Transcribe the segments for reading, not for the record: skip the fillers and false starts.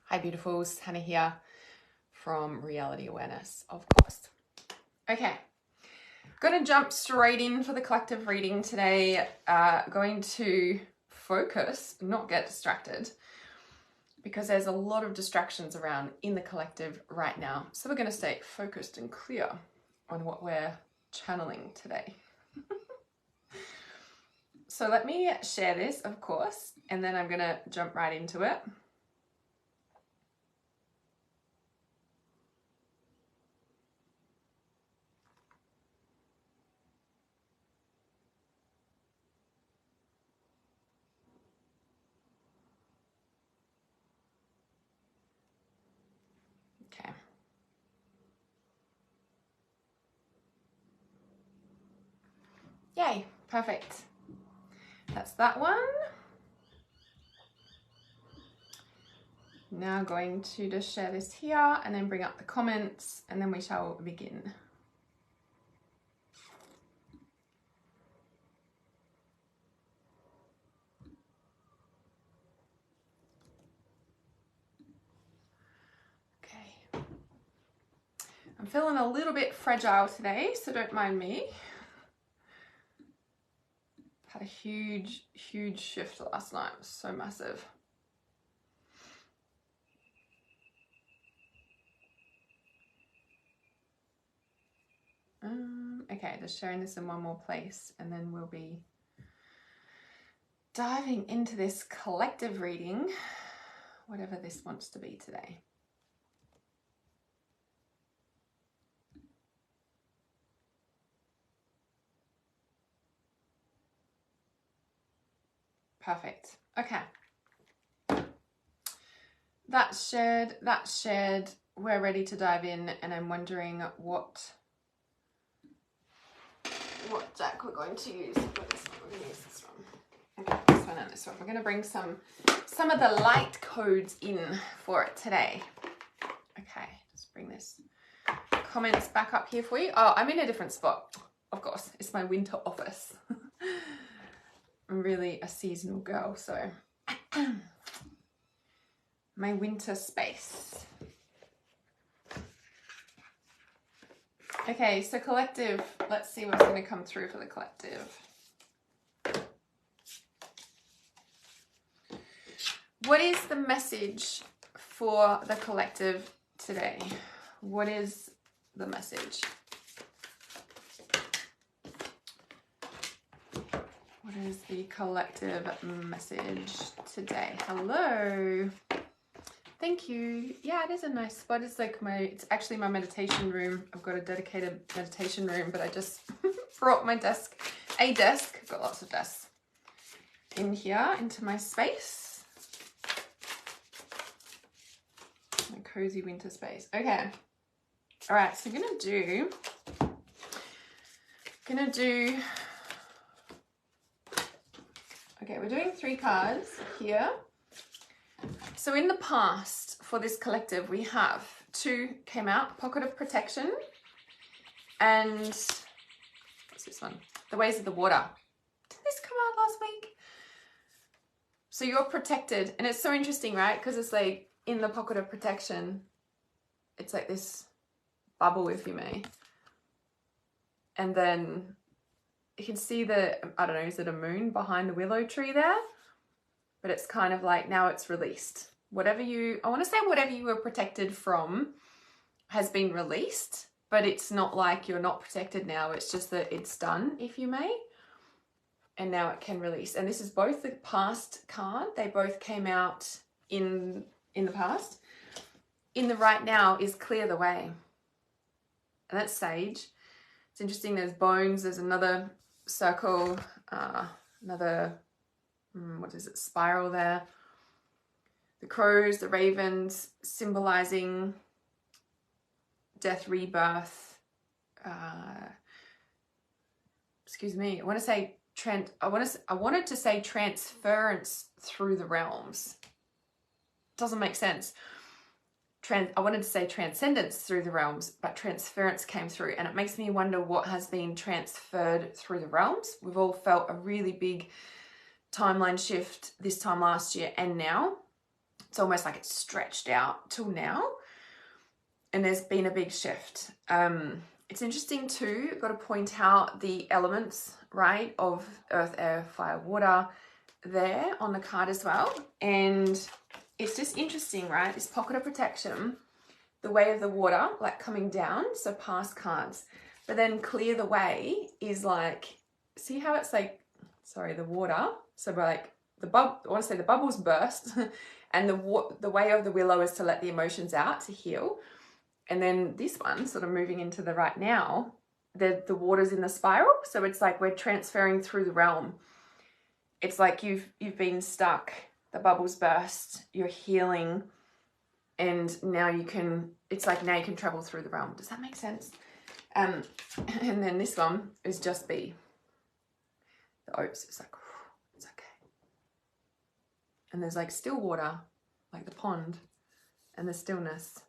Hi beautifuls, Hannah here from Reality Awareness, of course. Okay, gonna jump straight in for the collective reading today. Going to focus, not get distracted, because there's a lot of distractions around in the collective right now. So we're gonna stay focused and clear on what we're channeling today. So let me share this, of course, and then I'm gonna jump right into it. Okay. Yay, perfect. That's that one. Now going to just share this here and then bring up the comments and then we shall begin. Okay. I'm feeling a little bit fragile today, so don't mind me. Had a huge shift last night. It was so massive. Okay, just sharing this in one more place and then we'll be diving into this collective reading, whatever this wants to be today. Perfect. Okay. That's shared. We're ready to dive in, and I'm wondering what deck we're going to use. We're going to use this one. Okay, this one and this one. We're going to bring some of the light codes in for it today. Okay, just bring this comments back up here for you. Oh, I'm in a different spot. Of course, it's my winter office. I'm really a seasonal girl, so my winter space. Okay, so collective, let's see what's going to come through for the collective. What is the message for the collective today? What is the message? What is the collective message today? Hello. Thank you. Yeah, it is a nice spot. It's like it's actually my meditation room. I've got a dedicated meditation room, but I just brought my desk, I've got lots of desks in here into my space. My cozy winter space. Okay. All right, so I'm gonna do okay, we're doing 3 cards here. So in the past, for this collective, we have 2 came out, Pocket of Protection, and what's this one? The Ways of the Water. Did this come out last week? So you're protected, and it's so interesting, right? Because it's like in the Pocket of Protection, it's like this bubble, if you may. And then you can see the, I don't know, is it a moon behind the willow tree there? But it's kind of like now it's released. Whatever you were protected from has been released, but it's not like you're not protected now. It's just that it's done, if you may. And now it can release. And this is both the past card. They both came out in the past. In the right now is clear the way. And that's sage. It's interesting. There's bones. There's another circle, another, what is it, spiral there. The crows, the ravens, symbolizing death, rebirth. Excuse me. I wanted to say transference through the realms. Doesn't make sense. I wanted to say transcendence through the realms, but transference came through, and it makes me wonder what has been transferred through the realms. We've all felt a really big timeline shift this time last year and now. It's almost like it's stretched out till now. And there's been a big shift. It's interesting too, I've got to point out the elements, right, of earth, air, fire, water there on the card as well. And it's just interesting, right? This pocket of protection, the way of the water, like coming down, so past cards. But then clear the way is like, see how it's like, sorry, the water. So like the bubble, I want to say the bubbles burst and the way of the willow is to let the emotions out, to heal. And then this one sort of moving into the right now, the water's in the spiral. So it's like we're transferring through the realm. It's like you've been stuck, the bubbles burst, you're healing, and now you can, it's like now you can travel through the realm. Does that make sense? And then this one is just be. The oats, it's like, it's okay. And there's like still water, like the pond, and the stillness.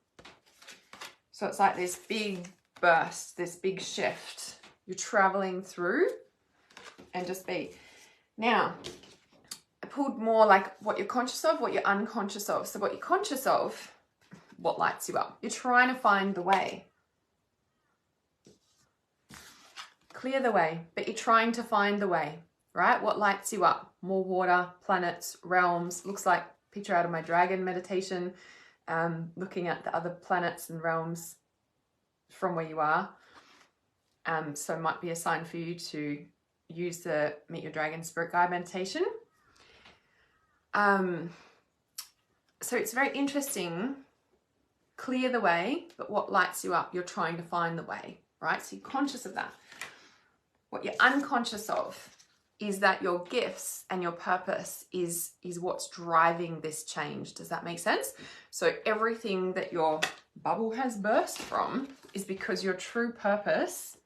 So it's like this big burst, this big shift. You're traveling through and just be. Now, I pulled more like what you're conscious of, what you're unconscious of. So what you're conscious of, what lights you up. You're trying to find the way. Clear the way, but you're trying to find the way, right? What lights you up? More water, planets, realms. Looks like picture out of my dragon meditation. Looking at the other planets and realms from where you are. So it might be a sign for you to use the Meet Your Dragon Spirit Guide meditation. So it's very interesting. Clear the way, but what lights you up? You're trying to find the way, right? So you're conscious of that. What you're unconscious of is that your gifts and your purpose is what's driving this change. Does that make sense? So everything that your bubble has burst from is because your true purpose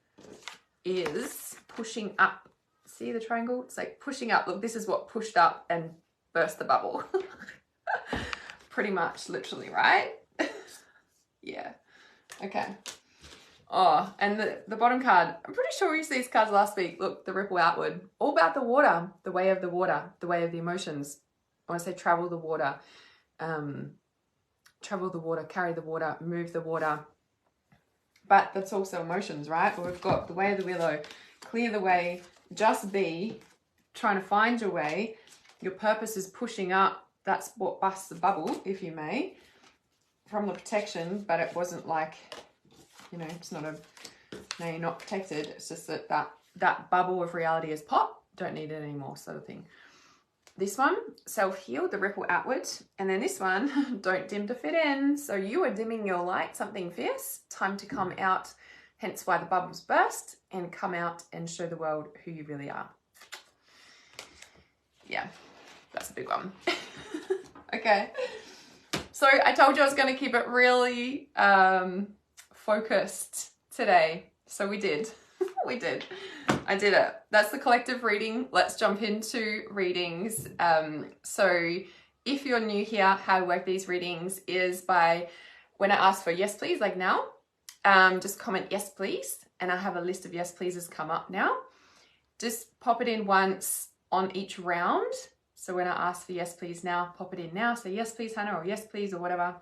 is pushing up. See the triangle? It's like pushing up. Look, this is what pushed up and burst the bubble. Pretty much, literally, right? Yeah. Okay. Oh, and the bottom card, I'm pretty sure we used these cards last week. Look, the ripple outward. All about the water, the way of the water, the way of the emotions. I want to say travel the water. Travel the water, carry the water, move the water. But that's also emotions, right? But we've got the way of the willow, clear the way, just be, trying to find your way. Your purpose is pushing up. That's what busts the bubble, if you may, from the protection. But it wasn't like, you know, it's not a, no, you're not protected. It's just that bubble of reality is pop. Don't need it anymore, sort of thing. This one, self-heal, the ripple outward. And then this one, don't dim to fit in. So you are dimming your light, something fierce. Time to come out, hence why the bubbles burst, and come out and show the world who you really are. Yeah, that's a big one. Okay. So I told you I was going to keep it really focused today. So we did. We did. I did it. That's the collective reading. Let's jump into readings. So if you're new here, how I work these readings is by when I ask for yes please, like now, just comment yes please, and I have a list of yes pleases come up now. Just pop it in once on each round. So when I ask for yes please now, pop it in now. So yes please Hannah, or yes please, or whatever.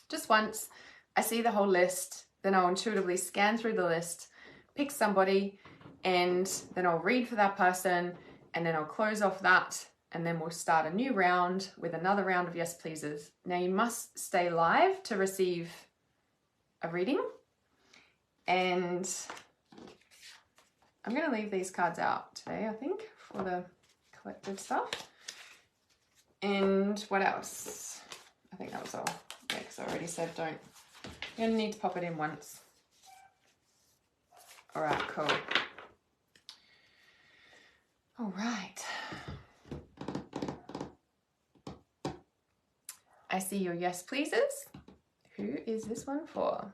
Just once. I see the whole list, then I'll intuitively scan through the list, pick somebody, and then I'll read for that person, and then I'll close off that, and then we'll start a new round with another round of yes pleases. Now you must stay live to receive a reading, and I'm going to leave these cards out today, I think, for the collective stuff. And what else? I think that was all. Yeah, because I already said don't. You're going to need to pop it in once. All right, cool. All right. I see your yes pleases. Who is this one for?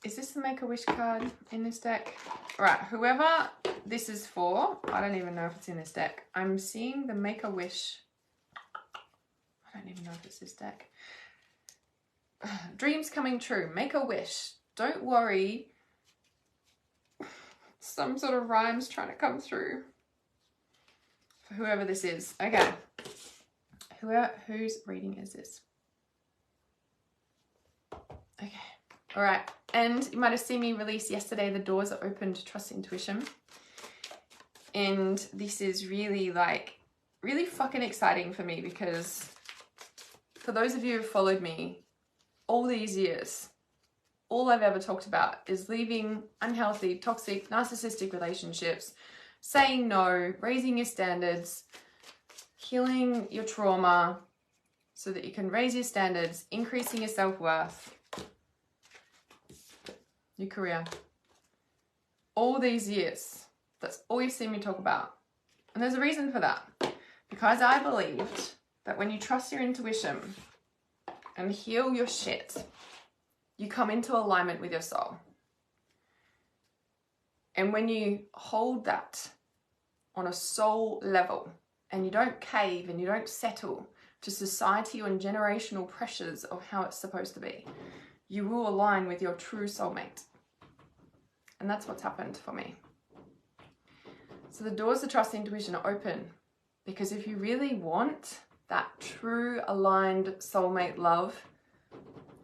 Is this the Make-A-Wish card in this deck? All right, whoever this is for, I don't even know if it's in this deck. I'm seeing the Make-A-Wish. I don't even know if it's this deck. Dreams coming true. Make a wish. Don't worry Some sort of rhymes trying to come through for whoever this is. Okay. Whose reading is this? Okay. All right. And you might have seen me release yesterday, the doors are open to trust intuition. And this is really really fucking exciting for me, because for those of you who followed me all these years, all I've ever talked about is leaving unhealthy, toxic, narcissistic relationships, saying no, raising your standards, healing your trauma so that you can raise your standards, increasing your self-worth, your career. All these years, that's all you've seen me talk about. And there's a reason for that. Because I believed that when you trust your intuition and heal your shit, you come into alignment with your soul. And when you hold that on a soul level and you don't cave and you don't settle to society and generational pressures of how it's supposed to be, you will align with your true soulmate. And that's what's happened for me. So the doors to trust intuition are open, because if you really want that true aligned soulmate love,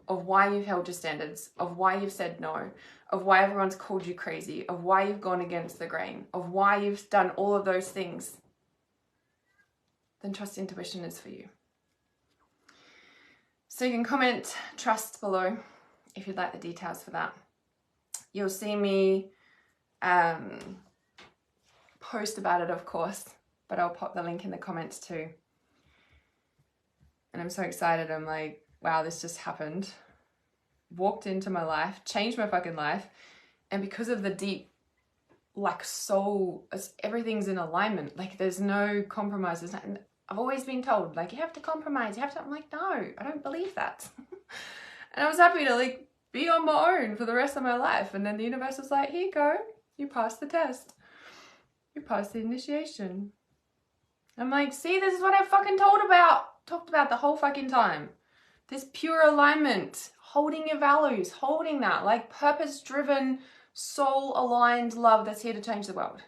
of why you've held your standards, of why you've said no, of why everyone's called you crazy, of why you've gone against the grain, of why you've done all of those things, then trust intuition is for you. So you can comment trust below if you'd like the details for that. You'll see me post about it, of course, but I'll pop the link in the comments too. And I'm so excited. I'm like, wow, this just happened. Walked into my life, changed my fucking life. And because of the deep, soul, everything's in alignment. There's no compromises. I've always been told, you have to compromise. You have to. I'm like, no, I don't believe that. And I was happy to, be on my own for the rest of my life. And then the universe was like, here you go. You passed the test. You passed the initiation. I'm like, see, this is what I fucking talked about the whole fucking time. This pure alignment, holding your values, holding that, purpose-driven, soul-aligned love that's here to change the world.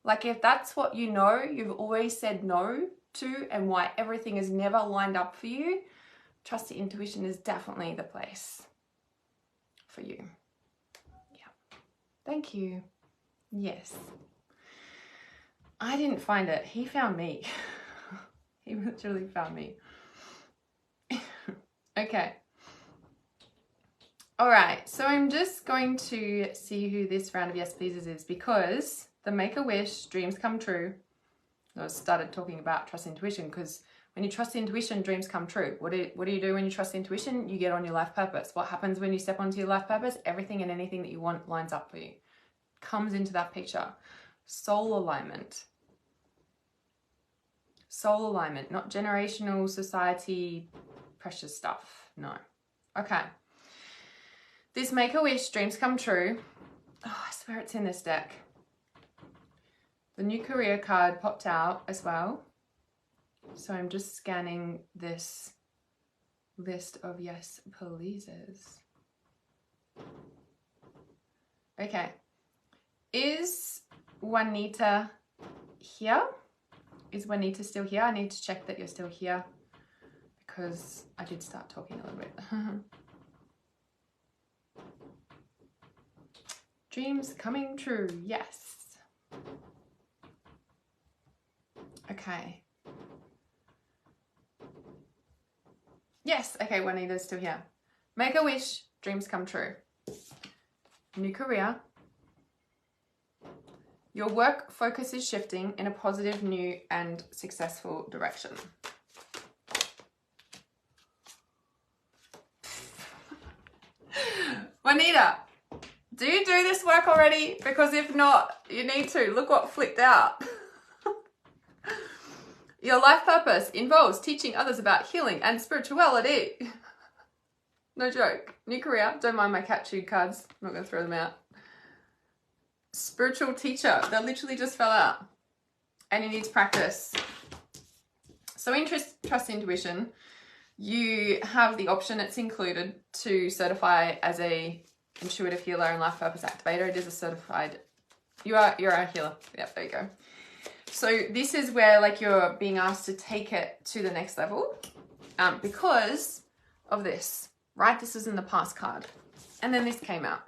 If that's what you know, you've always said no to, and why everything has never lined up for you, trust your intuition is definitely the place for you. Yeah. Thank you. Yes. I didn't find it. He found me. He literally found me. Okay. All right. So I'm just going to see who this round of yes pleases is, because the Make-A-Wish, dreams come true. I started talking about trust intuition, because when you trust intuition, dreams come true. What do you do when you trust intuition? You get on your life purpose. What happens when you step onto your life purpose? Everything and anything that you want lines up for you. Comes into that picture. Soul alignment. Soul alignment, not generational society precious stuff. No. Okay. This Make-A-Wish, dreams come true. Oh, I swear it's in this deck. The new career card popped out as well. So I'm just scanning this list of yes pleases. Okay. Is Juanita here? Is Juanita still here? I need to check that you're still here, because I did start talking a little bit. Dreams coming true, yes. Okay. Yes, okay, Juanita's still here. Make-A-Wish, dreams come true. New career. Your work focus is shifting in a positive, new, and successful direction. Juanita, do you do this work already? Because if not, you need to. Look what flipped out. Your life purpose involves teaching others about healing and spirituality. No joke. New career. Don't mind my cat chewed cards. I'm not going to throw them out. Spiritual teacher. That literally just fell out. And you need to practice. So in Trust Intuition, you have the option, it's included, to certify as a intuitive healer and life purpose activator. It is a certified You're a healer. Yep, there you go. So this is where like you're being asked to take it to the next level because of this, right? This was in the past card. And then this came out.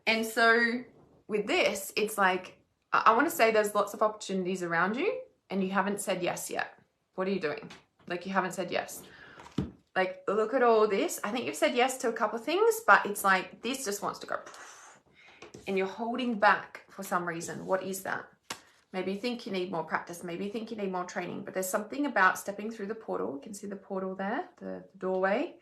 And so with this, it's like, I want to say there's lots of opportunities around you and you haven't said yes yet. What are you doing? Like you haven't said yes. Like look at all this. I think you've said yes to a couple of things, but it's like this just wants to go. And you're holding back for some reason. What is that? Maybe you think you need more practice. Maybe you think you need more training. But there's something about stepping through the portal. You can see the portal there, the doorway.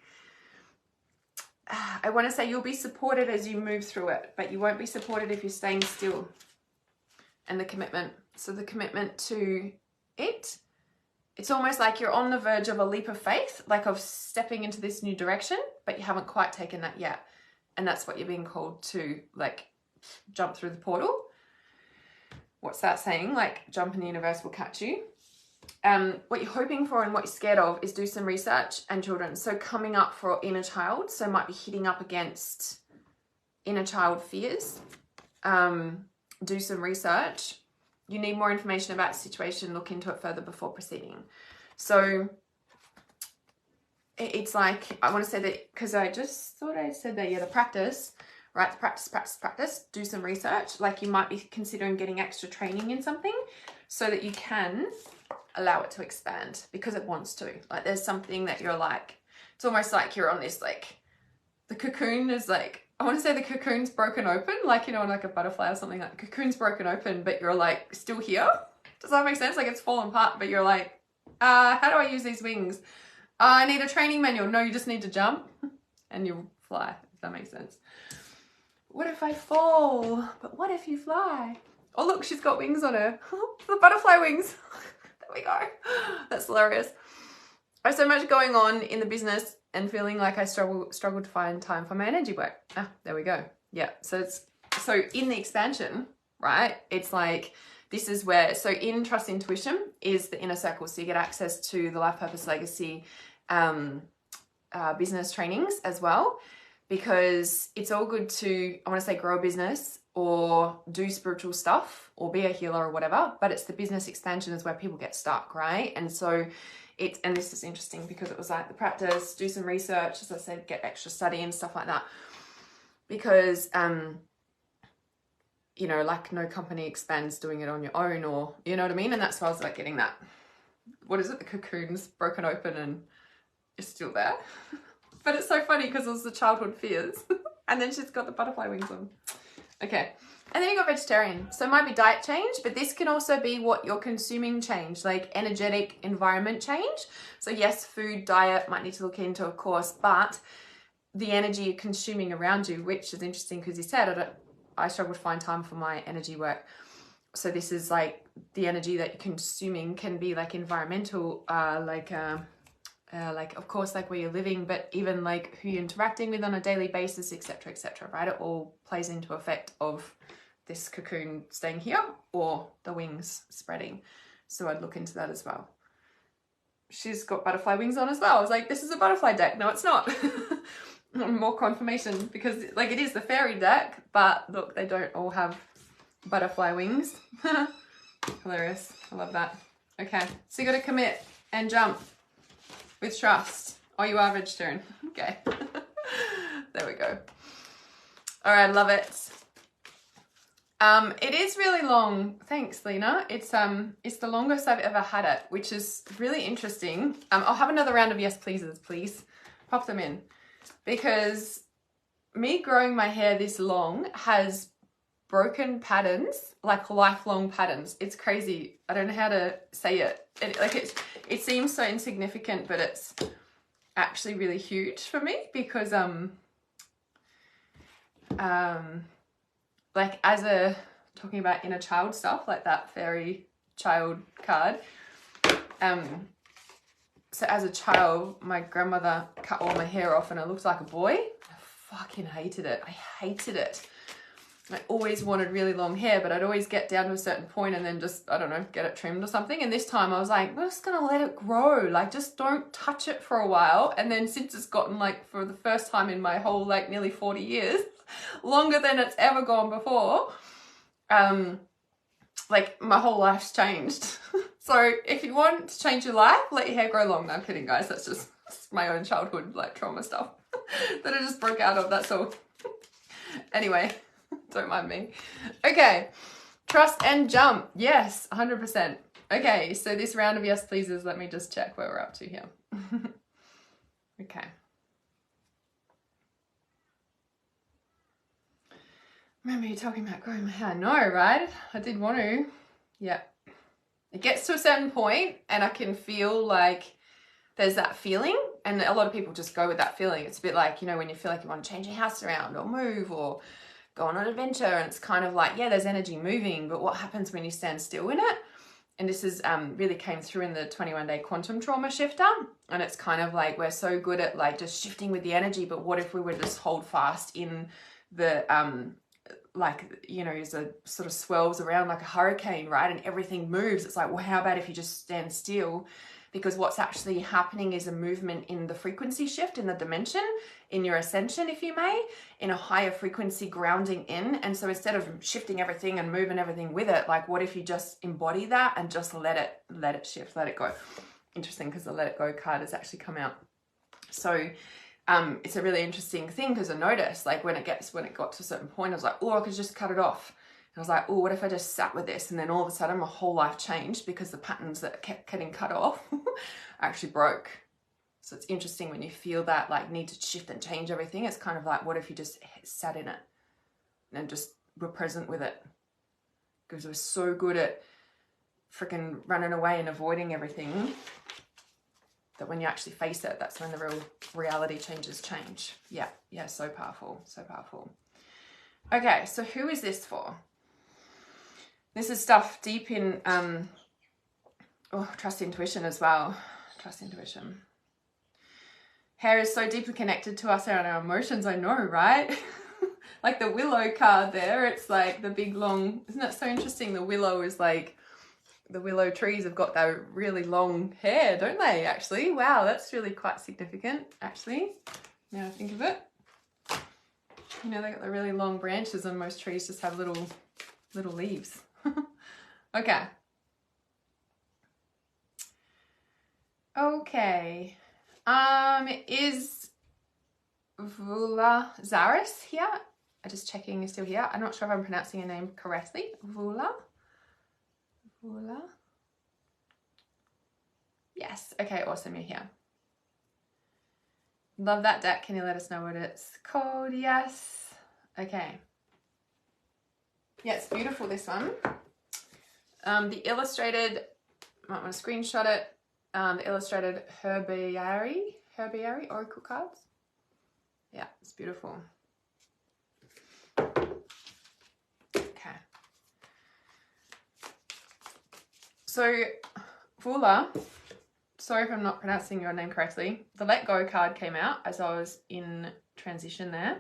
I want to say you'll be supported as you move through it, but you won't be supported if you're staying still. And the commitment. So the commitment to it, it's almost like you're on the verge of a leap of faith, like of stepping into this new direction, but you haven't quite taken that yet. And that's what you're being called to, like, jump through the portal. What's that saying? Like, jump and the universe will catch you. What you're hoping for and what you're scared of is do some research and children. So coming up for inner child, so might be hitting up against inner child fears. Do some research. You need more information about the situation, look into it further before proceeding. So it's like, I want to say that, because I just thought I said that, yeah, the practice, right? Practice, do some research. Like you might be considering getting extra training in something so that you can allow it to expand because it wants to. Like there's something that you're like, it's almost like you're on this, like the cocoon is like, I want to say the cocoon's broken open, like, you know, like a butterfly or something, like the cocoon's broken open, but you're like still here. Does that make sense? Like it's fallen apart, but you're like, how do I use these wings? I need a training manual. No, you just need to jump and you fly, if that makes sense. What if I fall? But what if you fly? Oh, look, she's got wings on her. The butterfly wings. There we go. That's hilarious. I have so much going on in the business and feeling like I struggle to find time for my energy work. Ah, there we go. Yeah. So in the expansion, right? It's like, this is where, so in Trust Intuition is the inner circle. So you get access to the Life Purpose Legacy business trainings as well, because it's all good to, I want to say, grow a business or do spiritual stuff or be a healer or whatever, but it's the business expansion is where people get stuck, right? And so and this is interesting because it was like the practice, do some research, as I said, get extra study and stuff like that. Because, you know, like no company expands doing it on your own, or, you know what I mean? And that's why I was like getting that, what is it? The cocoon's broken open and is still there. But it's so funny because it was the childhood fears. And then she's got the butterfly wings on. Okay. And then you got vegetarian. So it might be diet change, but this can also be what you're consuming change, like energetic environment change. So yes, food, diet might need to look into, of course, but the energy you're consuming around you, which is interesting because you said, I struggle to find time for my energy work. So this is like the energy that you're consuming can be like environmental, like of course, like where you're living, but even like who you're interacting with on a daily basis, etc., right? It all plays into effect of this cocoon staying here or the wings spreading. So I'd look into that as well. She's got butterfly wings on as well. I was like, this is a butterfly deck. No, it's not. More confirmation, because like it is the fairy deck, but look, they don't all have butterfly wings. Hilarious. I love that. Okay, so you got to commit and jump with trust. Oh, you are vegetarian. Okay. There we go. All right, love it. It is really long. Thanks, Lena. It's the longest I've ever had it, which is really interesting. I'll have another round of yes pleases, please. Pop them in. Because me growing my hair this long has broken patterns, like lifelong patterns. It's crazy. I don't know how to say it. It seems so insignificant, but it's actually really huge for me because like talking about inner child stuff, like that fairy child card. So as a child, my grandmother cut all my hair off and it looked like a boy. I fucking hated it. I hated it. I always wanted really long hair, but I'd always get down to a certain point and then just, I don't know, get it trimmed or something. And this time I was like, I'm just gonna let it grow. Like, just don't touch it for a while. And then since it's gotten, like, for the first time in my whole, like, nearly 40 years, longer than it's ever gone before, like my whole life's changed. So if you want to change your life, let your hair grow long. No, I'm kidding, guys. That's just my own childhood like trauma stuff that I just broke out of. That's all. Anyway, don't mind me. Okay, trust and jump. Yes, 100%. Okay, so this round of yes pleases, let me just check where we're up to here. Okay. Remember you talking about growing my hair? No, right? I did want to. Yeah. It gets to a certain point and I can feel like there's that feeling, and a lot of people just go with that feeling. It's a bit like, you know, when you feel like you want to change your house around or move or go on an adventure, and it's kind of like, yeah, there's energy moving, but what happens when you stand still in it? And this is really came through in the 21-day quantum trauma shifter. And it's kind of like, we're so good at like just shifting with the energy, but what if we were just hold fast in the, like, you know, as it sort of swirls around like a hurricane, right? And everything moves. It's like, well, how about if you just stand still? Because what's actually happening is a movement in the frequency shift, in the dimension, in your ascension, if you may, in a higher frequency grounding in. And so instead of shifting everything and moving everything with it, like what if you just embody that and just let it shift, let it go. Interesting, because the let it go card has actually come out. So it's a really interesting thing, because I noticed like when it got to a certain point, I was like, oh, I could just cut it off. I was like, oh, what if I just sat with this? And then all of a sudden my whole life changed, because the patterns that kept getting cut off actually broke. So it's interesting when you feel that like need to shift and change everything. It's kind of like, what if you just sat in it and just were present with it? Because we're so good at freaking running away and avoiding everything that when you actually face it, that's when the real reality change. Yeah, so powerful, so powerful. Okay, so who is this for? This is stuff deep in, trust intuition as well. Trust intuition. Hair is so deeply connected to us and our emotions, I know, right? Like the willow card there, it's like the big long, isn't that so interesting? The willow is like, the willow trees have got that really long hair, don't they, actually? Wow, that's really quite significant, actually, now I think of it. You know, they got the really long branches, and most trees just have little leaves. Okay. Okay. Is Vula Zaris here? I'm just checking you're still here. I'm not sure if I'm pronouncing your name correctly. Vula? Yes. Okay, awesome, you're here. Love that deck. Can you let us know what it's called? Yes. Okay. Yeah, it's beautiful, this one. The illustrated, might want to screenshot it. The illustrated herbiary oracle cards. Yeah, it's beautiful. Okay. So, Vula, sorry if I'm not pronouncing your name correctly. The Let Go card came out as I was in transition there.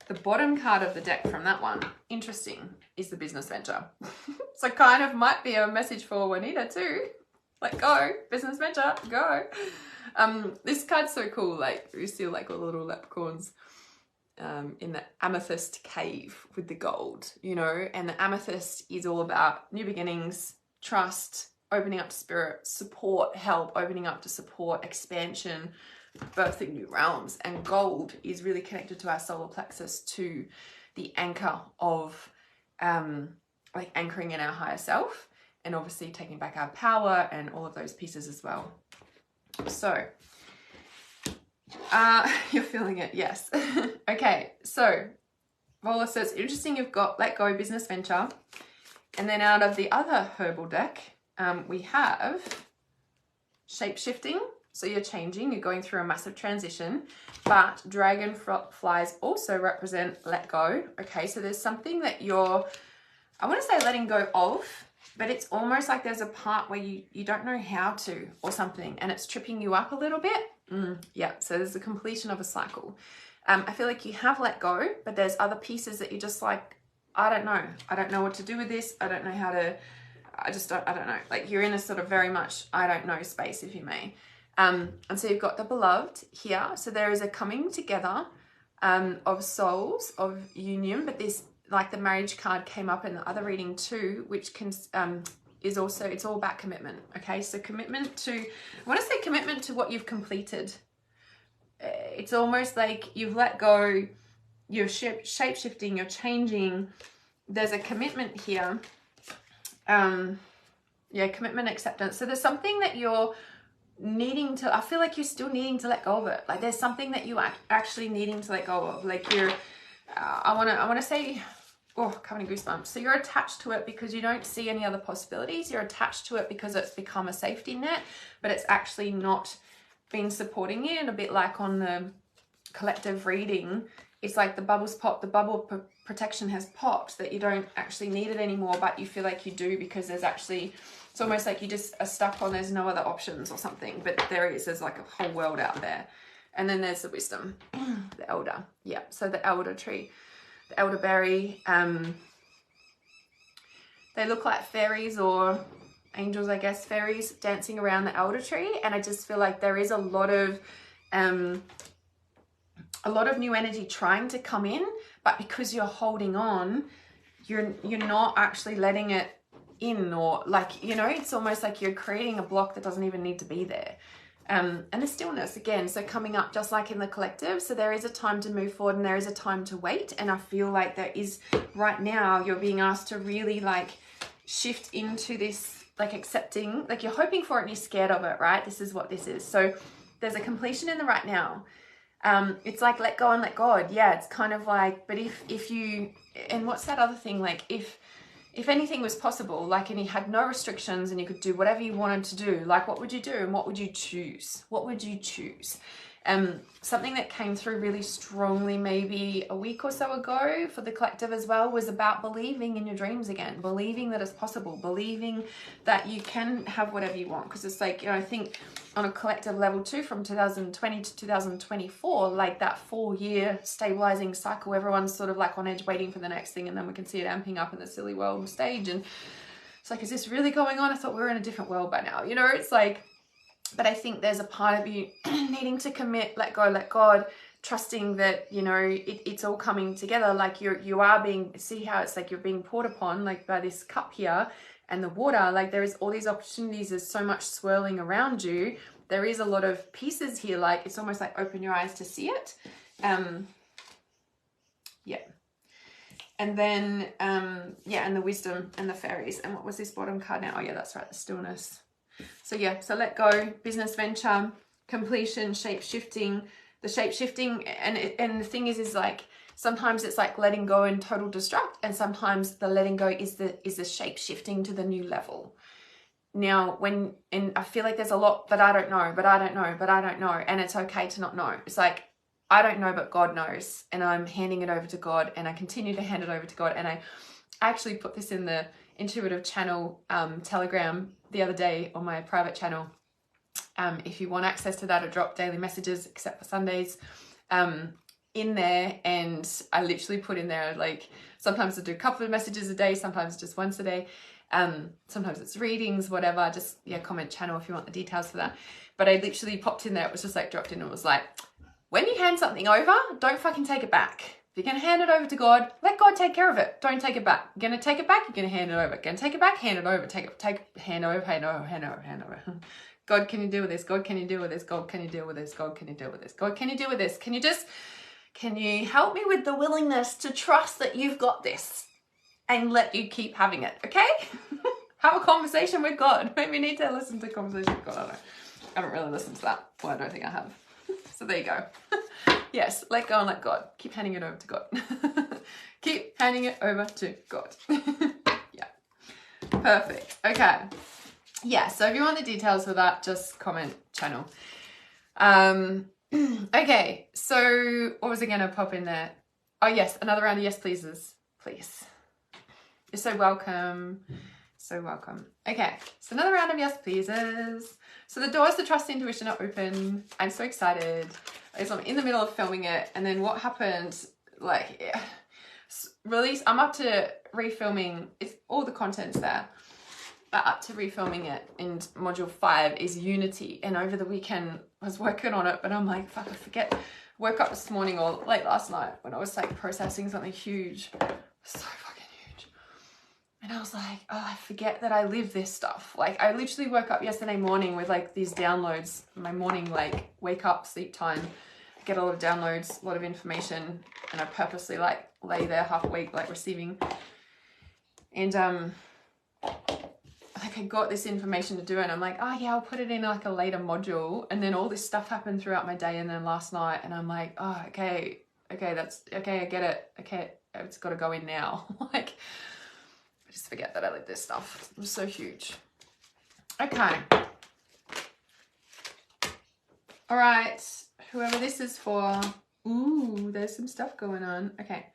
The bottom card of the deck from that one, interesting, is the business venture. So kind of might be a message for Juanita too. Like, go, business venture, go. This card's so cool. Like, you see like all the little leprechauns in the amethyst cave with the gold, you know, and the amethyst is all about new beginnings, trust, opening up to spirit, support, help, opening up to support, expansion, birthing new realms. And gold is really connected to our solar plexus, to the anchor of like anchoring in our higher self, and obviously taking back our power and all of those pieces as well. So you're feeling it, yes. Okay, so Vola says, interesting, you've got Let Go, business venture. And then out of the other herbal deck, we have shape shifting. So you're changing, you're going through a massive transition, but dragonflies also represent let go. Okay, so there's something that you're, I want to say letting go of, but it's almost like there's a part where you don't know how to, or something, and it's tripping you up a little bit. Yeah, so there's a completion of a cycle. I feel like you have let go, but there's other pieces that you're just like, I don't know what to do with this. I don't know how to, I don't know. Like you're in a sort of very much, I don't know space, if you may. And so you've got the beloved here. So there is a coming together of souls, of union, but this like the marriage card came up in the other reading too, which can is also, it's all about commitment. Okay, so commitment to, I want to say commitment to what you've completed. It's almost like you've let go, you're shape shifting, you're changing. There's a commitment here. Yeah, commitment, acceptance. So there's something that you're needing to, I feel like you're still needing to let go of it. Like there's something that you are actually needing to let go of. Like you're, I want to say, oh, coming goosebumps. So you're attached to it because you don't see any other possibilities. You're attached to it because it's become a safety net, but it's actually not been supporting you. And a bit like on the collective reading, it's like the bubbles pop, the bubble protection has popped, that you don't actually need it anymore, but you feel like you do because there's actually, it's almost like you just are stuck on, there's no other options or something, but there is, there's like a whole world out there. And then there's the wisdom, the elder. Yeah, so the elder tree, the elderberry, they look like fairies or angels, I guess, fairies dancing around the elder tree. And I just feel like there is a lot of new energy trying to come in, but because you're holding on, you're not actually letting it in, or like, you know, it's almost like you're creating a block that doesn't even need to be there. And the stillness again, so coming up just like in the collective. So there is a time to move forward and there is a time to wait. And I feel like there is, right now, you're being asked to really like shift into this, like accepting, like you're hoping for it and you're scared of it, right? This is what this is. So there's a completion in the right now. It's like let go and let God. Yeah, it's kind of like, but if you, and what's that other thing? Like if anything was possible, like, and you had no restrictions and you could do whatever you wanted to do, like what would you do and what would you choose? What would you choose? Something that came through really strongly maybe a week or so ago for the collective as well was about believing in your dreams again, believing that it's possible, believing that you can have whatever you want. Because it's like, you know, I think on a collective level too, from 2020 to 2024, like that 4-year stabilizing cycle, everyone's sort of like on edge waiting for the next thing, and then we can see it amping up in the silly world stage, and it's like, is this really going on? I thought we were in a different world by now, you know. It's like, but I think there's a part of you needing to commit, let go, let God, trusting that, you know, it's all coming together. Like you are being, see how it's like you're being poured upon, like by this cup here and the water, like there is all these opportunities. There's so much swirling around you. There is a lot of pieces here. Like it's almost like open your eyes to see it. Yeah. And then, yeah, and the wisdom and the fairies. And what was this bottom card now? Oh yeah, that's right, the stillness. So yeah, so let go, business venture, completion, shape shifting. The shape shifting, and the thing is like sometimes it's like letting go and total destruct, and sometimes the letting go is the shape shifting to the new level. Now and I feel like there's a lot, but I don't know, but I don't know, but I don't know, and it's okay to not know. It's like, I don't know, but God knows, and I'm handing it over to God, and I continue to hand it over to God. And I actually put this in the intuitive channel Telegram the other day on my private channel. If you want access to that, I drop daily messages except for Sundays in there, and I literally put in there, like, sometimes I do a couple of messages a day, sometimes just once a day, sometimes it's readings, whatever. Just, yeah, comment channel if you want the details for that. But I literally popped in there, it was just like dropped in, and it was like, when you hand something over, don't fucking take it back. If you're going to hand it over to God, let God take care of it. Don't take it back. You're going to take it back, you're going to hand it over. You're going to take it back, hand it over. Hand over. God, can you deal with this? God, can you deal with this? God, can you deal with this? God, can you deal with this? God, can you deal with this? Can you help me with the willingness to trust that you've got this and let you keep having it, okay? Have a conversation with God. Maybe you need to listen to a conversation with God. I don't know. I haven't really listened to that. Well, I don't think I have. So there you go. Yes, let go and let God. Keep handing it over to God. Keep handing it over to God. Yeah. Perfect. Okay. Yeah, so if you want the details for that, just comment channel. Okay, so what was I going to pop in there? Oh, yes, another round of yes, pleases. Please. You're so welcome. So welcome. Okay, so another round of yes, pleases. So the doors to trust intuition are open. I'm so excited. I'm in the middle of filming it, and then what happened, like, yeah, release, I'm up to refilming, it's all the content's there, but up to refilming it, and module 5 is unity. And over the weekend I was working on it, but I'm like, fuck, I forget. Woke up this morning or late last night when I was like processing something huge. So fucking huge. And I was like, oh, I forget that I live this stuff. Like, I literally woke up yesterday morning with like these downloads. My morning, like, wake up, sleep time, get a lot of downloads, a lot of information, and I purposely like lay there half awake, like receiving. And like I got this information to do it, and I'm like, oh yeah, I'll put it in like a later module. And then all this stuff happened throughout my day, and then last night, and I'm like, oh, okay, that's okay, I get it. Okay, it's got to go in now. Like, I just forget that I live this stuff. It was so huge. Okay. All right. Whoever this is for. Ooh, there's some stuff going on. Okay.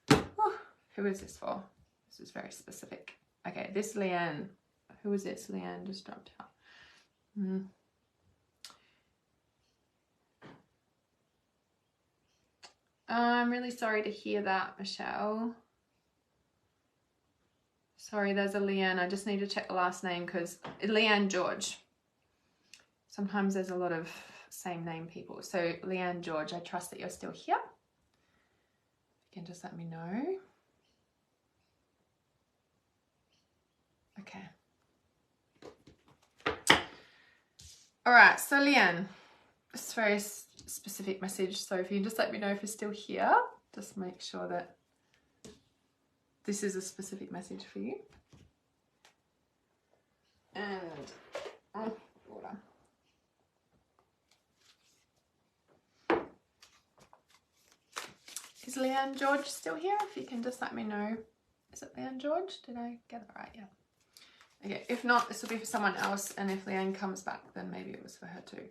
Whew. Who is this for? This is very specific. Okay, this Leanne. Who is this? Leanne just dropped out. I'm really sorry to hear that, Michelle. Sorry, there's a Leanne. I just need to check the last name because Leanne George. Sometimes there's a lot of same name people. So Leanne George, I trust that you're still here. You can just let me know. Okay. All right, so Leanne, it's a very specific message. So if you can just let me know if you're still here, just make sure that this is a specific message for you. And water. Is Leanne George still here? If you can just let me know. Is it Leanne George? Did I get it right? Yeah. Okay, if not, this will be for someone else. And if Leanne comes back, then maybe it was for her too.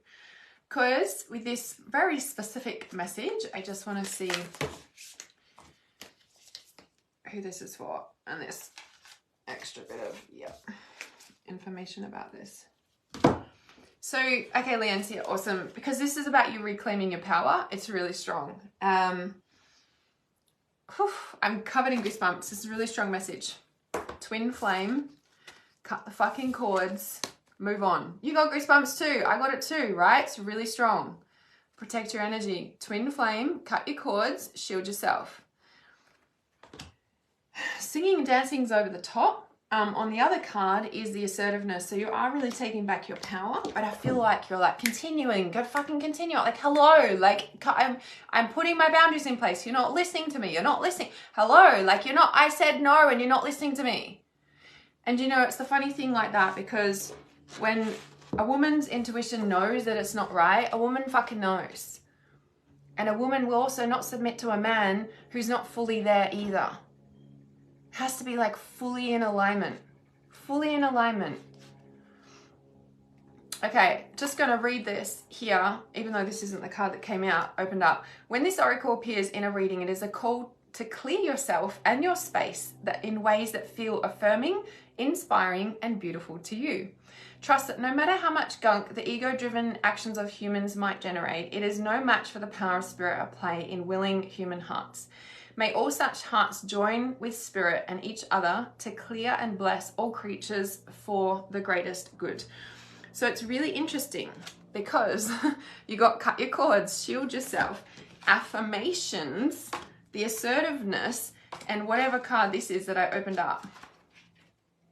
Because with this very specific message, I just want to see who this is for, and this extra bit of information about this. So, okay, Leanne's here, awesome. Because this is about you reclaiming your power. It's really strong. I'm covered in goosebumps. This is a really strong message. Twin flame, cut the fucking cords, move on. You got goosebumps too. I got it too, right? It's really strong. Protect your energy. Twin flame, cut your cords, shield yourself. Singing and dancing is over the top. On the other card is the assertiveness. So you are really taking back your power, but I feel like you're like continuing, go fucking continue. Like, hello, like I'm putting my boundaries in place. You're not listening to me. You're not listening. Hello, like you're not, I said no and you're not listening to me. And you know, it's the funny thing like that, because when a woman's intuition knows that it's not right, a woman fucking knows. And a woman will also not submit to a man who's not fully there either. Has to be like fully in alignment. Fully in alignment. Okay, just going to read this here, even though this isn't the card that came out, opened up. When this oracle appears in a reading, it is a call to clear yourself and your space that in ways that feel affirming, inspiring, and beautiful to you. Trust that no matter how much gunk the ego-driven actions of humans might generate, it is no match for the power of spirit at play in willing human hearts. May all such hearts join with spirit and each other to clear and bless all creatures for the greatest good. So it's really interesting because you got cut your cords, shield yourself, affirmations, the assertiveness, and whatever card this is that I opened up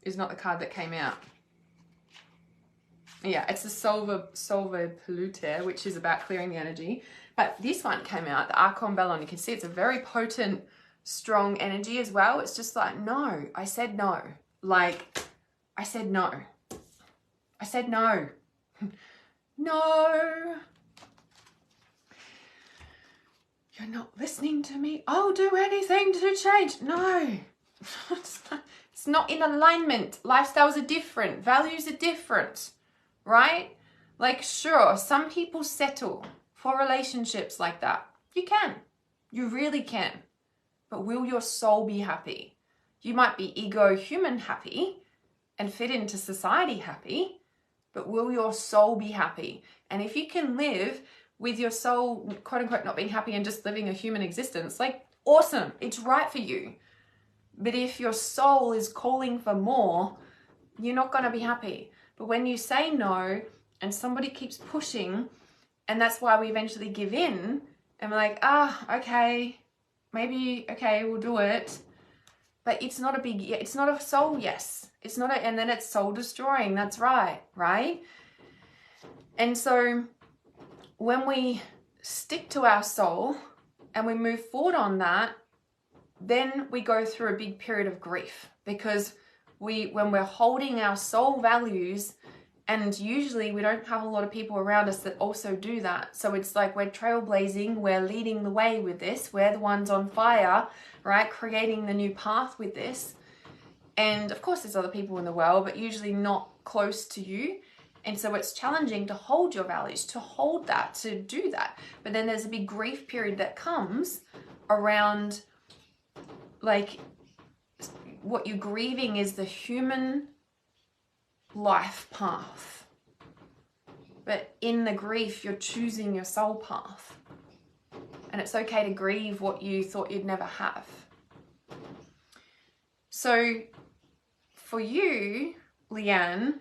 is not the card that came out. Yeah, it's the Solve Polluter, which is about clearing the energy. But this one came out, the Archon Bellon. You can see it's a very potent, strong energy as well. It's just like, no, I said no. Like, I said no. I said no. No. You're not listening to me. I'll do anything to change. No. It's not in alignment. Lifestyles are different. Values are different. Right? Like, sure, some people settle for relationships like that. You can. You really can. But will your soul be happy? You might be ego human happy and fit into society happy, but will your soul be happy? And if you can live with your soul, quote unquote, not being happy and just living a human existence, like, awesome, it's right for you. But if your soul is calling for more, you're not going to be happy. But when you say no and somebody keeps pushing, and that's why we eventually give in and we're like, okay, maybe, okay, we'll do it. but it's not a big, it's not a soul yes. It's not and then it's soul destroying. That's right? And so when we stick to our soul and we move forward on that, then we go through a big period of grief, because when we're holding our soul values, and usually we don't have a lot of people around us that also do that. So it's like we're trailblazing, we're leading the way with this, we're the ones on fire, right? Creating the new path with this. And of course there's other people in the world, but usually not close to you. And so it's challenging to hold your values, to hold that, to do that. But then there's a big grief period that comes around, like, what you're grieving is the human life path. But in the grief, you're choosing your soul path. And it's okay to grieve what you thought you'd never have. So for you, Leanne,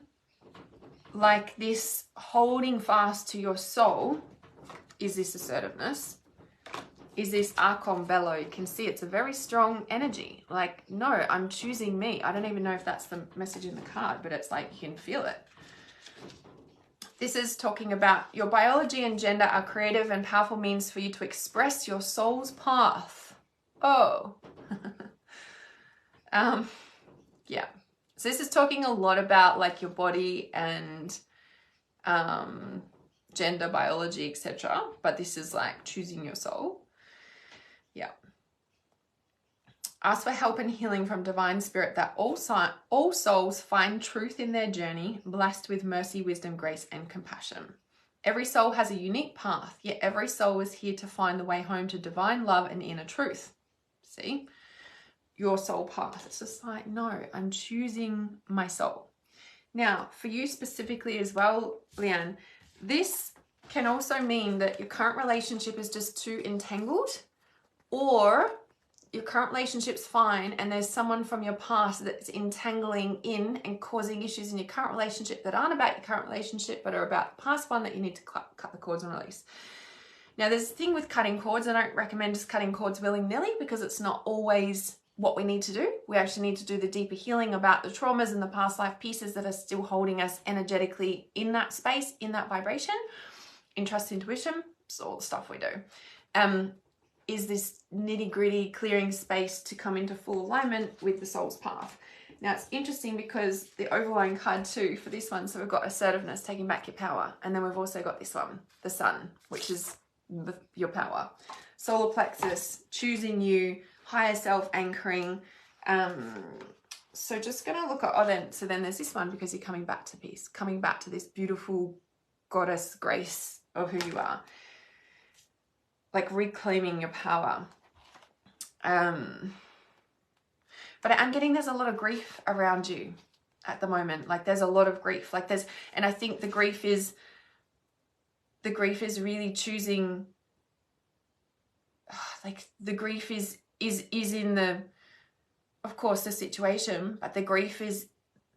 like this holding fast to your soul is this assertiveness, is this Archon Bello. You can see it's a very strong energy. Like, no, I'm choosing me. I don't even know if that's the message in the card, but it's like you can feel it. This is talking about your biology and gender are creative and powerful means for you to express your soul's path. Oh. Yeah. So this is talking a lot about like your body and gender, biology, etc. But this is like choosing your soul. Yeah. Ask for help and healing from divine spirit that all souls find truth in their journey, blessed with mercy, wisdom, grace, and compassion. Every soul has a unique path, yet every soul is here to find the way home to divine love and inner truth. See? Your soul path. It's just like, no, I'm choosing my soul. Now, for you specifically as well, Leanne, this can also mean that your current relationship is just too entangled, or your current relationship's fine and there's someone from your past that's entangling in and causing issues in your current relationship that aren't about your current relationship but are about the past one that you need to cut the cords and release. Now, there's a thing with cutting cords. I don't recommend just cutting cords willy-nilly, because it's not always what we need to do. We actually need to do the deeper healing about the traumas and the past life pieces that are still holding us energetically in that space, in that vibration, in trust, intuition. It's all the stuff we do. Is this nitty-gritty clearing space to come into full alignment with the soul's path. Now, it's interesting because the overlying card too for this one, so we've got assertiveness, taking back your power, and then we've also got this one, the sun, which is your power. Solar plexus, choosing you, higher self anchoring. So just gonna look at, so then there's this one, because you're coming back to peace, coming back to this beautiful goddess grace of who you are. Like reclaiming your power. But I'm getting there's a lot of grief around you at the moment. Like there's a lot of grief. Like there's, and I think the grief is really choosing, like the grief is in the, of course, the situation, but the grief is,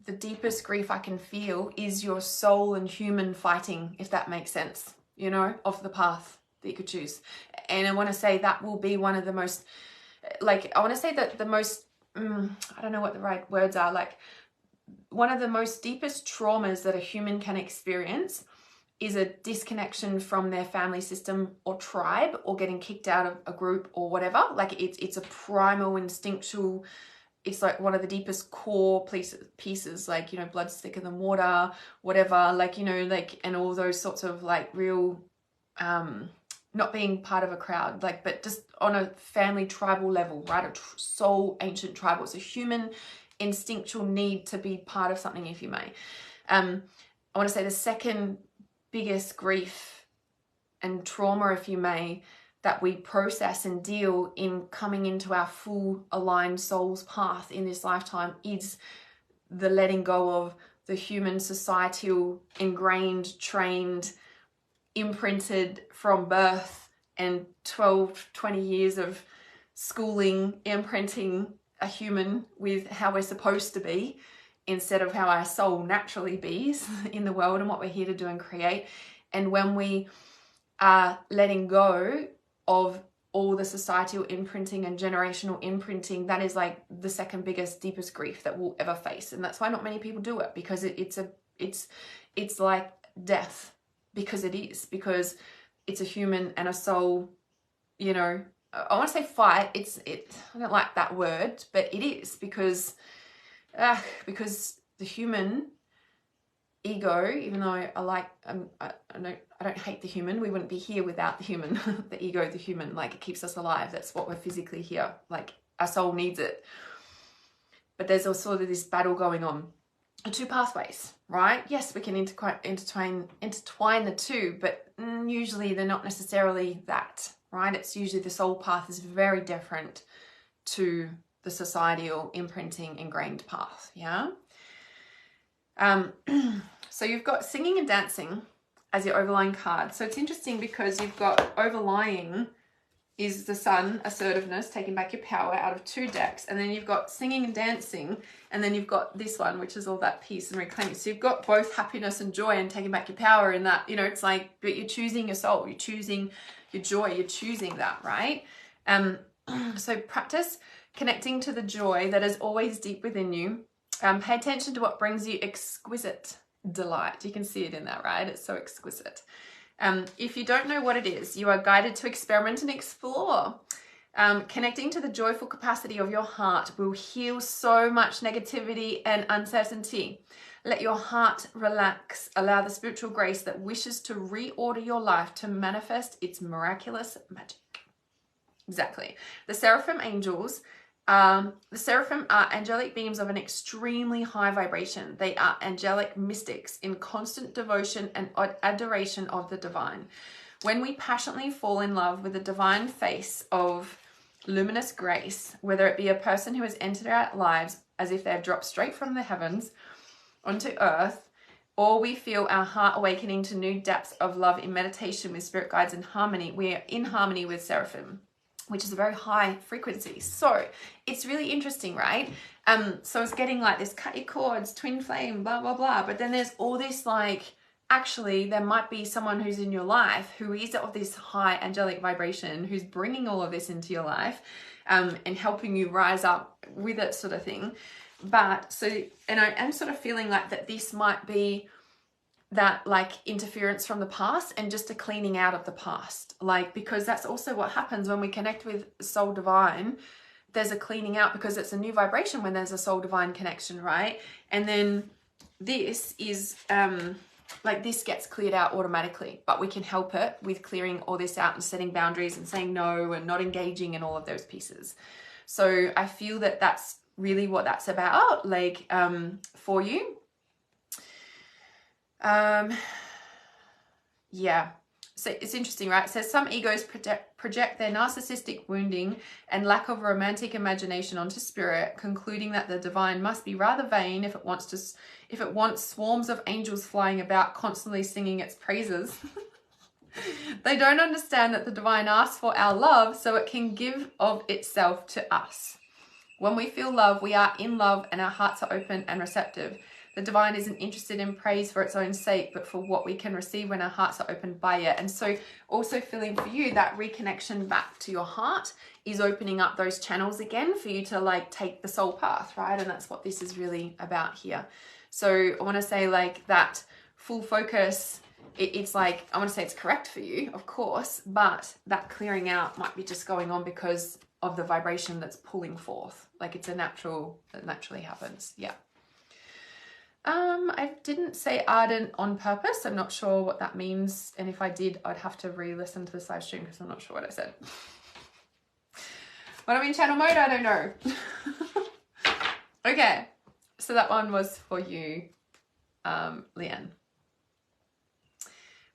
the deepest grief I can feel is your soul and human fighting, if that makes sense, you know, of the path that you could choose. And I want to say that will be one of the most, like, I want to say that the most, I don't know what the right words are, like one of the most deepest traumas that a human can experience is a disconnection from their family system or tribe, or getting kicked out of a group or whatever. Like it's a primal, instinctual, it's like one of the deepest core pieces, like, you know, blood's thicker than water, whatever, like, you know, like, and all those sorts of like real, not being part of a crowd, like, but just on a family tribal level, right? A soul ancient tribal. It's a human instinctual need to be part of something, if you may. I want to say the second biggest grief and trauma, if you may, that we process and deal in coming into our full aligned soul's path in this lifetime is the letting go of the human societal ingrained, trained, imprinted from birth and 12, 20 years of schooling, imprinting a human with how we're supposed to be instead of how our soul naturally bees in the world and what we're here to do and create. And when we are letting go of all the societal imprinting and generational imprinting, that is like the second biggest, deepest grief that we'll ever face. And that's why not many people do it, because it's like death, because because it's a human and a soul, you know. I want to say fight. I don't like that word, but it is, because the human ego, even though I don't hate the human, we wouldn't be here without the human. The ego, the human, like, it keeps us alive. That's what we're physically here. Like, our soul needs it. But there's also this battle going on. Two pathways, right? Yes, we can intertwine the two, but usually they're not necessarily that, right? It's usually the soul path is very different to the societal imprinting ingrained path, yeah? So you've got singing and dancing as your overlying card. So it's interesting because you've got overlying is the sun, assertiveness, taking back your power, out of 2 decks. And then you've got singing and dancing. And then you've got this one, which is all that peace and reclaiming. So you've got both happiness and joy and taking back your power in that, you know, it's like, but you're choosing your soul, you're choosing your joy, you're choosing that, right? So practice connecting to the joy that is always deep within you. Pay attention to what brings you exquisite delight. You can see it in that, right? It's so exquisite. If you don't know what it is, you are guided to experiment and explore. Connecting to the joyful capacity of your heart will heal so much negativity and uncertainty. Let your heart relax. Allow the spiritual grace that wishes to reorder your life to manifest its miraculous magic. Exactly. The seraphim angels, the seraphim are angelic beings of an extremely high vibration. They are angelic mystics in constant devotion and adoration of the divine. When we passionately fall in love with the divine face of luminous grace, whether it be a person who has entered our lives as if they have dropped straight from the heavens onto earth, or we feel our heart awakening to new depths of love in meditation with spirit guides and harmony, we are in harmony with seraphim, which is a very high frequency. So it's really interesting, right? So it's getting like this, cut your cords, twin flame, blah, blah, blah. But then there's all this like, actually there might be someone who's in your life who is of this high angelic vibration, who's bringing all of this into your life and helping you rise up with it, sort of thing. But so, and I am sort of feeling like that this might be that like interference from the past and just a cleaning out of the past, like, because that's also what happens when we connect with soul divine. There's a cleaning out because it's a new vibration when there's a soul divine connection, right? And then this is like, this gets cleared out automatically, but we can help it with clearing all this out and setting boundaries and saying no and not engaging in all of those pieces. So I feel that that's really what that's about, like, for you. Yeah, so it's interesting, right? It says some egos project their narcissistic wounding and lack of romantic imagination onto spirit, concluding that the divine must be rather vain if it wants swarms of angels flying about constantly singing its praises. They don't understand that the divine asks for our love so it can give of itself to us. When we feel love, we are in love and our hearts are open and receptive. The divine isn't interested in praise for its own sake, but for what we can receive when our hearts are opened by it. And so also feeling for you that reconnection back to your heart is opening up those channels again for you to like take the soul path, right? And that's what this is really about here. So I want to say like that full focus, it's like, I want to say it's correct for you, of course, but that clearing out might be just going on because of the vibration that's pulling forth. Like it's a natural, that naturally happens. Yeah. I didn't say ardent on purpose. I'm not sure what that means. And if I did, I'd have to re-listen to this live stream because I'm not sure what I said. When I'm in channel mode, I don't know. Okay. So that one was for you, Leanne.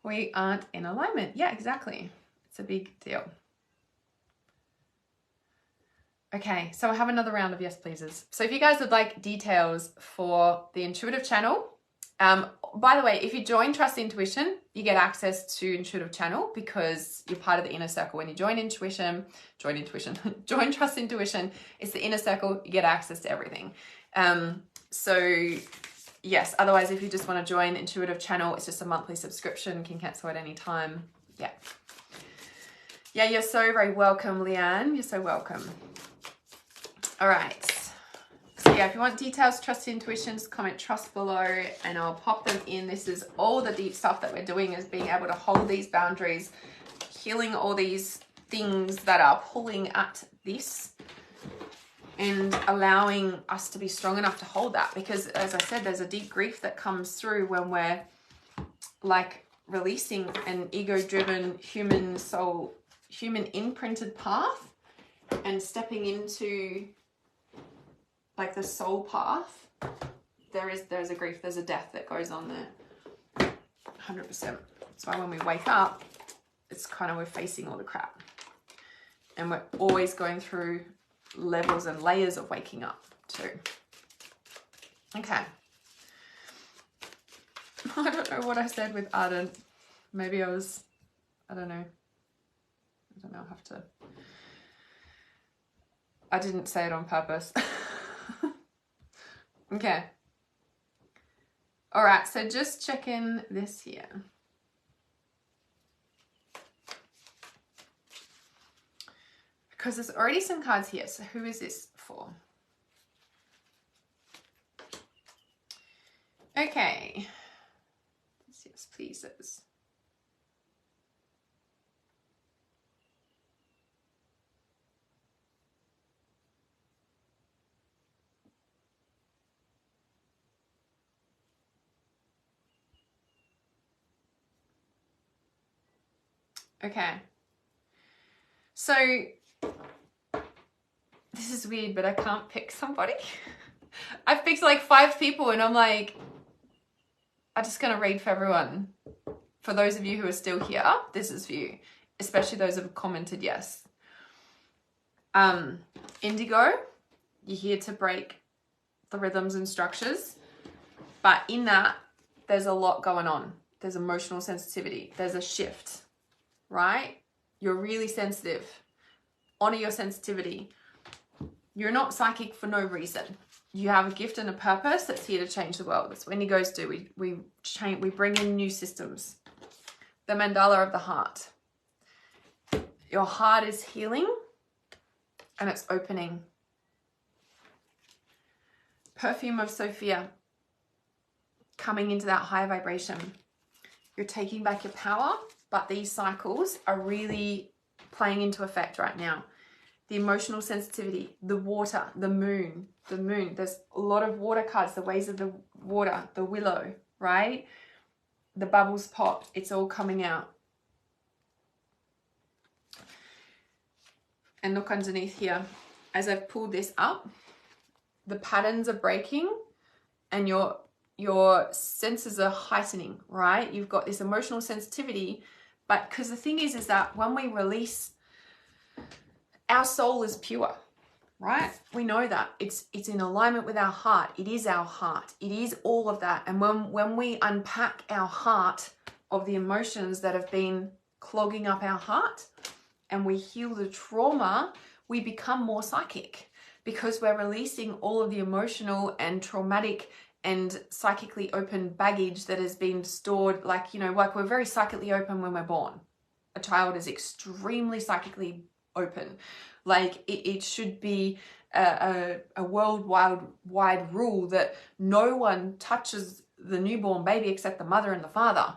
We aren't in alignment. Yeah, exactly. It's a big deal. Okay, so I have another round of yes pleases. So if you guys would like details for the intuitive channel, by the way, if you join Trust Intuition, you get access to intuitive channel because you're part of the inner circle. When you join join Trust Intuition, it's the inner circle, you get access to everything. So yes, otherwise if you just want to join intuitive channel, it's just a monthly subscription, can cancel at any time. Yeah. Yeah, you're so very welcome, Leanne. You're so welcome. All right. So yeah, if you want details, trust intuitions, comment trust below and I'll pop them in. This is all the deep stuff that we're doing, is being able to hold these boundaries, healing all these things that are pulling at this, and allowing us to be strong enough to hold that. Because as I said, there's a deep grief that comes through when we're like releasing an ego-driven human soul, human imprinted path and stepping into like the soul path. There's a grief, there's a death that goes on there. 100%. That's why when we wake up, it's kind of, we're facing all the crap. And we're always going through levels and layers of waking up too. Okay. I don't know what I said with ardent. Maybe I was, I don't know. I'll have to. I didn't say it on purpose. Okay. All right, so just check in this here. Because there's already some cards here. So who is this for? Okay. Yes, pleases. Okay. So this is weird, but I can't pick somebody. I've picked like 5 people and I'm like, I'm just going to read for everyone. For those of you who are still here, this is for you, especially those who have commented yes. Indigo, you're here to break the rhythms and structures, but in that, there's a lot going on. There's emotional sensitivity. There's a shift, right? You're really sensitive. Honor your sensitivity. You're not psychic for no reason. You have a gift and a purpose that's here to change the world. That's what indigos do. We bring in new systems. The mandala of the heart. Your heart is healing and it's opening. Perfume of Sophia. Coming into that high vibration. You're taking back your power, but these cycles are really playing into effect right now. The emotional sensitivity, the water, the moon. There's a lot of water cards, the ways of the water, the willow, right? The bubbles pop, it's all coming out. And look underneath here. As I've pulled this up, the patterns are breaking and your senses are heightening, right? You've got this emotional sensitivity, but because the thing is that when we release, our soul is pure, right? We know that it's in alignment with our heart. It is our heart. It is all of that. And when we unpack our heart of the emotions that have been clogging up our heart and we heal the trauma, we become more psychic because we're releasing all of the emotional and traumatic and psychically open baggage that has been stored. Like, you know, like we're very psychically open when we're born. A child is extremely psychically open. Like it should be a worldwide rule that no one touches the newborn baby except the mother and the father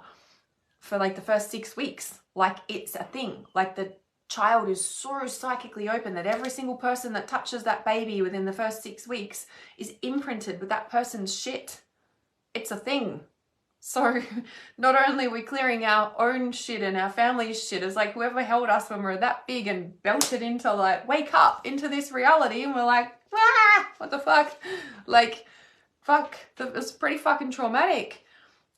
for like the first 6 weeks. Like it's a thing. Like the child is so psychically open that every single person that touches that baby within the first 6 weeks is imprinted with that person's shit. It's a thing. So not only are we clearing our own shit and our family's shit, it's like whoever held us when we were that big and belted into like, wake up into this reality, and we're like, what the fuck? Like, fuck, it's pretty fucking traumatic,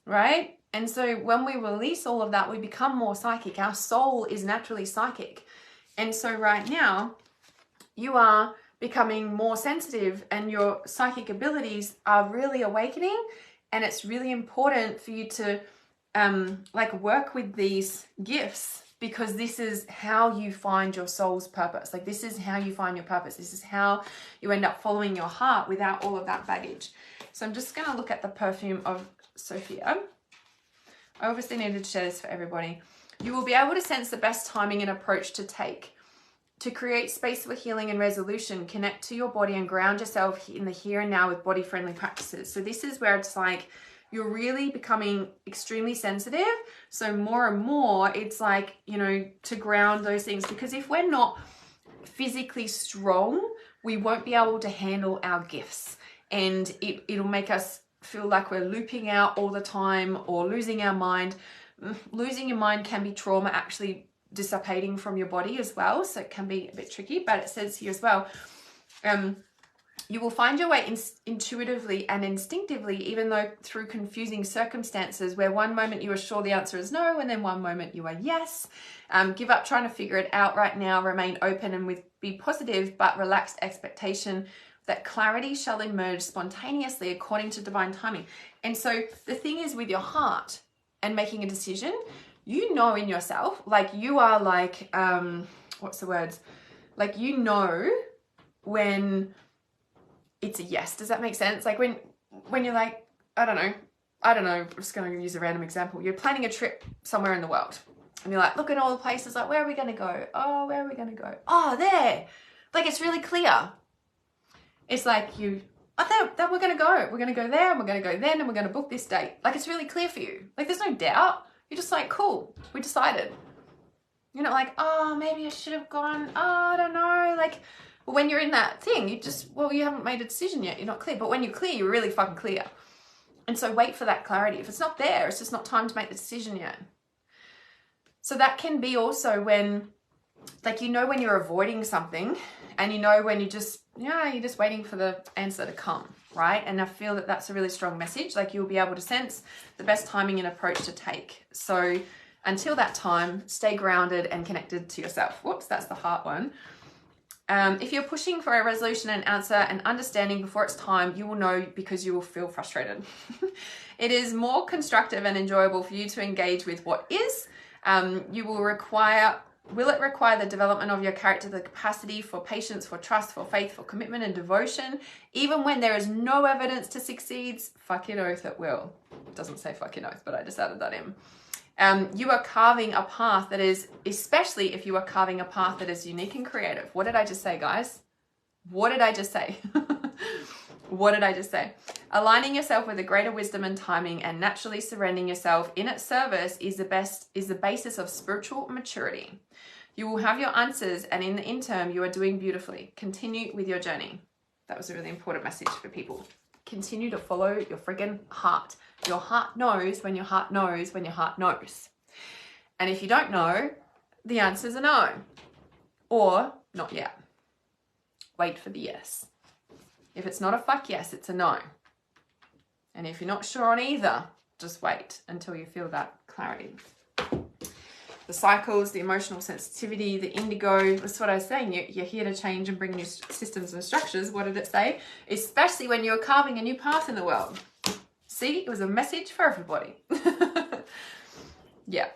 right? And so when we release all of that, we become more psychic. Our soul is naturally psychic. And so right now, you are becoming more sensitive and your psychic abilities are really awakening. And it's really important for you to like work with these gifts, because this is how you find your soul's purpose. Like this is how you find your purpose. This is how you end up following your heart without all of that baggage. So I'm just going to look at the perfume of Sophia. I obviously needed to share this for everybody. You will be able to sense the best timing and approach to take. To create space for healing and resolution, connect to your body and ground yourself in the here and now with body-friendly practices. So this is where it's like you're really becoming extremely sensitive. So more and more, it's like, you know, to ground those things. Because if we're not physically strong, we won't be able to handle our gifts. And it'll make us feel like we're looping out all the time or losing our mind. Losing your mind can be trauma actually dissipating from your body as well, so it can be a bit tricky. But it says here as well, you will find your way intuitively and instinctively, even though through confusing circumstances where one moment you are sure the answer is no and then one moment you are yes. Give up trying to figure it out right now. Remain open and be positive but relaxed expectation that clarity shall emerge spontaneously according to divine timing. And so the thing is, with your heart and making a decision, you know in yourself, like you are like, what's the words? Like, you know when it's a yes. Does that make sense? Like when you're like, I don't know, I'm just going to use a random example. You're planning a trip somewhere in the world and you're like, look at all the places, like, where are we going to go? Oh, where are we going to go? Oh, there. Like, it's really clear. It's like then we're going to go. We're going to go there and we're going to go then and we're going to book this date. Like, it's really clear for you. Like, there's no doubt. You're just like, cool, we decided. You're not like, oh, maybe I should have gone. Oh, I don't know. Like, when you're in that thing, you haven't made a decision yet. You're not clear. But when you're clear, you're really fucking clear. And so wait for that clarity. If it's not there, it's just not time to make the decision yet. So that can be also when, like, you know when you're avoiding something and you know when you're just waiting for the answer to come, right? And I feel that that's a really strong message. Like, you'll be able to sense the best timing and approach to take. So until that time, stay grounded and connected to yourself. Whoops, that's the heart one. If you're pushing for a resolution and answer and understanding before it's time, you will know because you will feel frustrated. It is more constructive and enjoyable for you to engage with what is. Will it require the development of your character, the capacity for patience, for trust, for faith, for commitment and devotion? Even when there is no evidence to succeeds, fucking oath it will. It doesn't say fucking oath, but I just added that in. You are carving a path that is, especially if you are carving a path that is unique and creative. What did I just say, guys? What did I just say? What did I just say? Aligning yourself with a greater wisdom and timing and naturally surrendering yourself in its service is the basis of spiritual maturity. You will have your answers, and in the interim, you are doing beautifully. Continue with your journey. That was a really important message for people. Continue to follow your friggin' heart. Your heart knows when your heart knows when your heart knows. And if you don't know, the answer's a no. Or not yet. Wait for the yes. If it's not a fuck yes, it's a no. And if you're not sure on either, just wait until you feel that clarity. The cycles, the emotional sensitivity, the indigo, that's what I was saying. You're here to change and bring new systems and structures. What did it say? Especially when you're carving a new path in the world. See, it was a message for everybody. Yeah.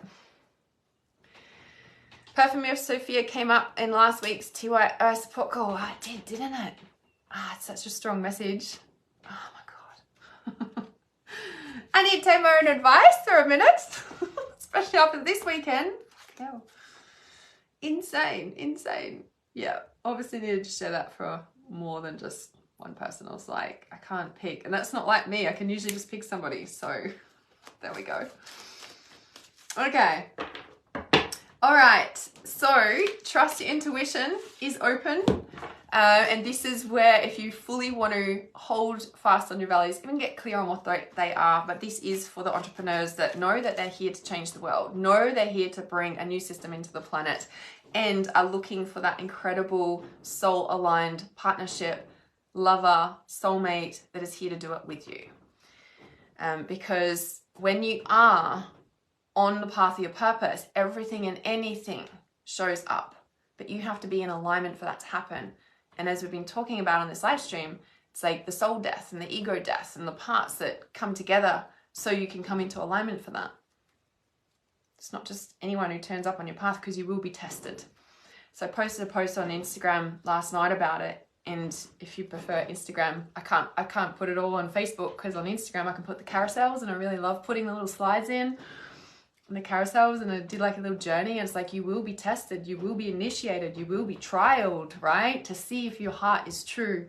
Perfume of Sophia came up in last week's TYO support call. Oh, it did, didn't it? It's such a strong message. Oh my God. I need to take my own advice for a minute. Especially after this weekend. Hell. Insane. Yeah, obviously needed to share that for more than just one person. I was like, I can't pick. And that's not like me. I can usually just pick somebody. So there we go. Okay. All right. So trust your intuition is open. And this is where, if you fully want to hold fast on your values, even get clear on what they are, but this is for the entrepreneurs that know that they're here to change the world, know they're here to bring a new system into the planet, and are looking for that incredible soul-aligned partnership, lover, soulmate that is here to do it with you. Because when you are on the path of your purpose, everything and anything shows up, but you have to be in alignment for that to happen. And as we've been talking about on this live stream, it's like the soul death and the ego death and the parts that come together so you can come into alignment for that. It's not just anyone who turns up on your path, because you will be tested. So I posted a post on Instagram last night about it. And if you prefer Instagram, I can't put it all on Facebook, because on Instagram I can put the carousels and I really love putting the little slides in. the carousels, and I did like a little journey, and it's like, you will be tested, you will be initiated, you will be trialed, right? To see if your heart is true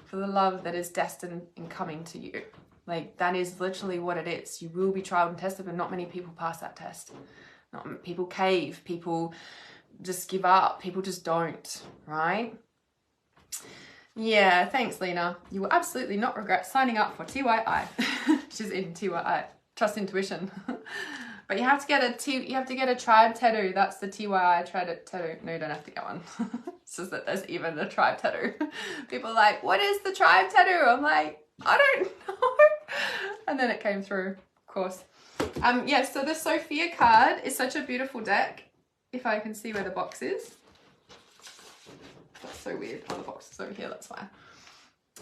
for the love that is destined in coming to you. Like, that is literally what it is. You will be trialed and tested, but not many people pass that test. Not people cave, people just give up, people just don't, right? Yeah, thanks, Lena. You will absolutely not regret signing up for TYI. She's in TYI, Trust Intuition. But you have to get a tribe tattoo. That's the TYI tattoo. No, you don't have to get one. It's just that there's even a tribe tattoo. People are like, what is the tribe tattoo? I'm like, I don't know. And then it came through, of course. Yeah, so the Sophia card is such a beautiful deck. If I can see where the box is. That's so weird. Oh, the box is over here, that's why.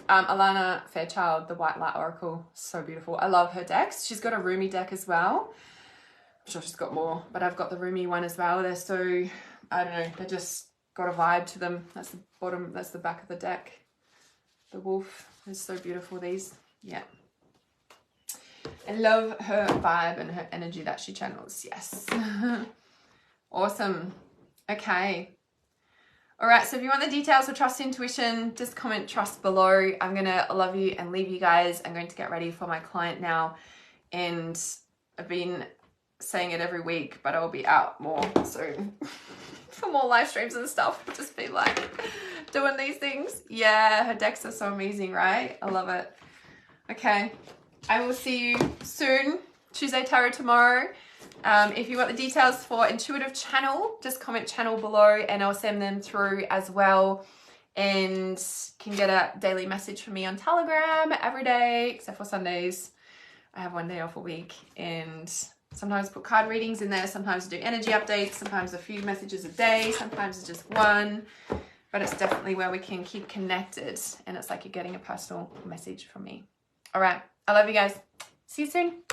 Alana Fairchild, the White Light Oracle. So beautiful. I love her decks. She's got a Rumi deck as well. I'm sure she's got more, but I've got the Rumi one as well. They're so, I don't know, they just got a vibe to them. That's the bottom, that's the back of the deck. The wolf is so beautiful, these. Yeah. I love her vibe and her energy that she channels. Yes. Awesome. Okay. All right, so if you want the details for Trust Intuition, just comment trust below. I'm going to love you and leave you guys. I'm going to get ready for my client now. And I've been saying it every week, but I'll be out more soon for more live streams and stuff. Just be like doing these things. Yeah, her decks are so amazing, right? I love it. Okay, I will see you soon. Tuesday Tarot tomorrow. If you want the details for Intuitive Channel, just comment channel below and I'll send them through as well. And can get a daily message from me on Telegram every day, except for Sundays. I have one day off a week, and sometimes put card readings in there, sometimes do energy updates, sometimes a few messages a day, sometimes it's just one. But it's definitely where we can keep connected, and it's like you're getting a personal message from me. All right, I love you guys. See you soon.